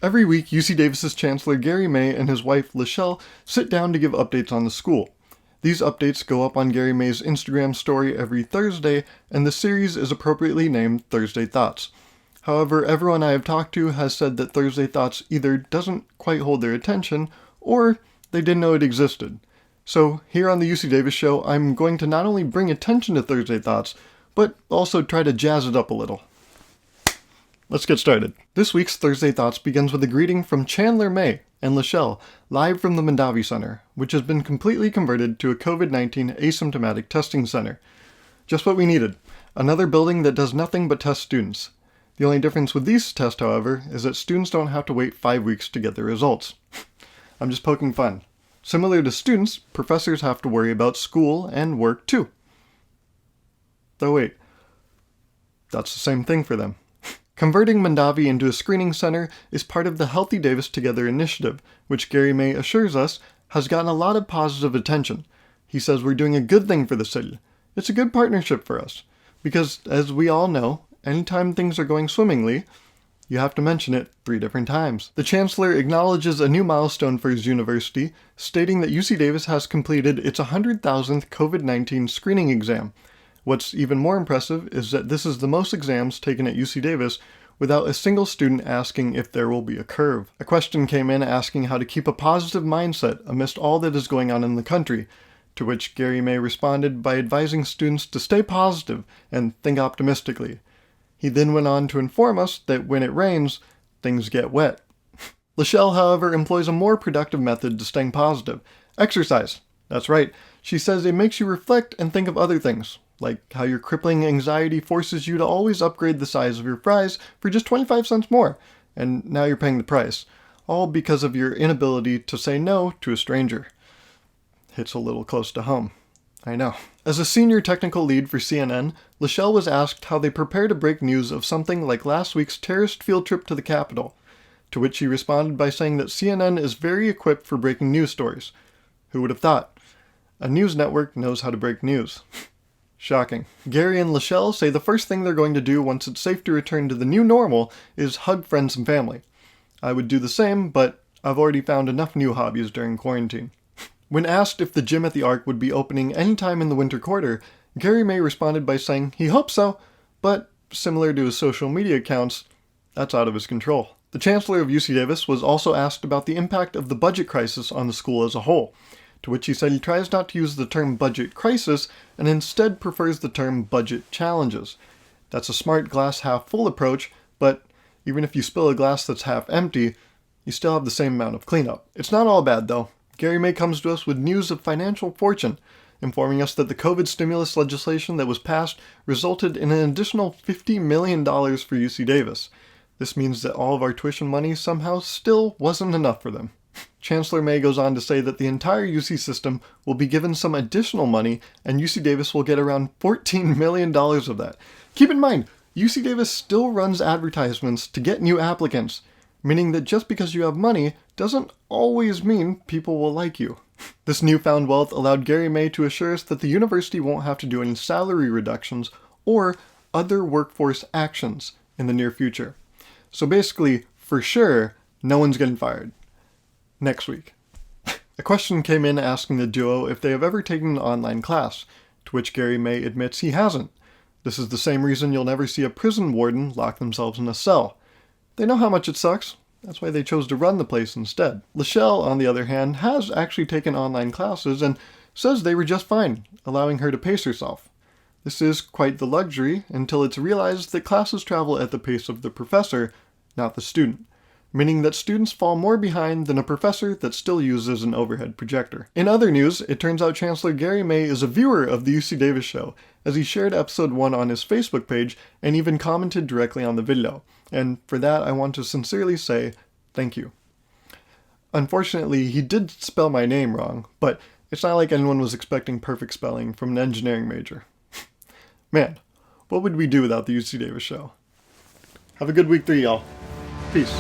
Every week, UC Davis's Chancellor Gary May and his wife LeShelle sit down to give updates on the school. These updates go up on Gary May's Instagram story every Thursday, and the series is appropriately named Thursday Thoughts. However, everyone I have talked to has said that Thursday Thoughts either doesn't quite hold their attention, or they didn't know it existed. So, here on the UC Davis Show, I'm going to not only bring attention to Thursday Thoughts, but also try to jazz it up a little. Let's get started. This week's Thursday Thoughts begins with a greeting from Chancellor May and LeShelle, live from the Mondavi Center, which has been completely converted to a COVID-19 asymptomatic testing center. Just what we needed. Another building that does nothing but test students. The only difference with these tests, however, is that students don't have to wait 5 weeks to get their results. I'm just poking fun. Similar to students, professors have to worry about school and work too. Though wait, that's the same thing for them. Converting Mondavi into a screening center is part of the Healthy Davis Together initiative, which Gary May assures us has gotten a lot of positive attention. He says we're doing a good thing for the city. It's a good partnership for us. Because, as we all know, anytime things are going swimmingly, you have to mention it 3 different times. The Chancellor acknowledges a new milestone for his university, stating that UC Davis has completed its 100,000th COVID-19 screening exam. What's even more impressive is that this is the most exams taken at UC Davis without a single student asking if there will be a curve. A question came in asking how to keep a positive mindset amidst all that is going on in the country, to which Gary May responded by advising students to stay positive and think optimistically. He then went on to inform us that when it rains, things get wet. LeShelle, however, employs a more productive method to staying positive. Exercise. That's right. She says it makes you reflect and think of other things, like how your crippling anxiety forces you to always upgrade the size of your fries for just 25 cents more, and now you're paying the price, all because of your inability to say no to a stranger. Hits a little close to home. I know. As a senior technical lead for CNN, LeShelle was asked how they prepare to break news of something like last week's terrorist field trip to the Capitol, to which she responded by saying that CNN is very equipped for breaking news stories. Who would have thought? A news network knows how to break news. Shocking. Gary and LeShelle say the first thing they're going to do once it's safe to return to the new normal is hug friends and family. I would do the same, but I've already found enough new hobbies during quarantine. When asked if the gym at the Arc would be opening anytime in the winter quarter, Gary May responded by saying he hopes so, but similar to his social media accounts, that's out of his control. The Chancellor of UC Davis was also asked about the impact of the budget crisis on the school as a whole, to which he said he tries not to use the term budget crisis and instead prefers the term budget challenges. That's a smart glass half full approach, but even if you spill a glass that's half empty, you still have the same amount of cleanup. It's not all bad though. Gary May comes to us with news of financial fortune, informing us that the COVID stimulus legislation that was passed resulted in an additional $50 million for UC Davis. This means that all of our tuition money somehow still wasn't enough for them. Chancellor May goes on to say that the entire UC system will be given some additional money, and UC Davis will get around $14 million of that. Keep in mind, UC Davis still runs advertisements to get new applicants, meaning that just because you have money doesn't always mean people will like you. This newfound wealth allowed Gary May to assure us that the university won't have to do any salary reductions or other workforce actions in the near future. So basically, for sure, no one's getting fired. Next week. A question came in asking the duo if they have ever taken an online class, to which Gary May admits he hasn't. This is the same reason you'll never see a prison warden lock themselves in a cell. They know how much it sucks. That's why they chose to run the place instead. LeShelle, on the other hand, has actually taken online classes and says they were just fine, allowing her to pace herself. This is quite the luxury until it's realized that classes travel at the pace of the professor, not the student, meaning that students fall more behind than a professor that still uses an overhead projector. In other news, it turns out Chancellor Gary May is a viewer of the UC Davis show, as he shared episode 1 on his Facebook page and even commented directly on the video. And for that, I want to sincerely say thank you. Unfortunately, he did spell my name wrong, but it's not like anyone was expecting perfect spelling from an engineering major. Man, what would we do without the UC Davis show? Have a good week 3, y'all. Peace.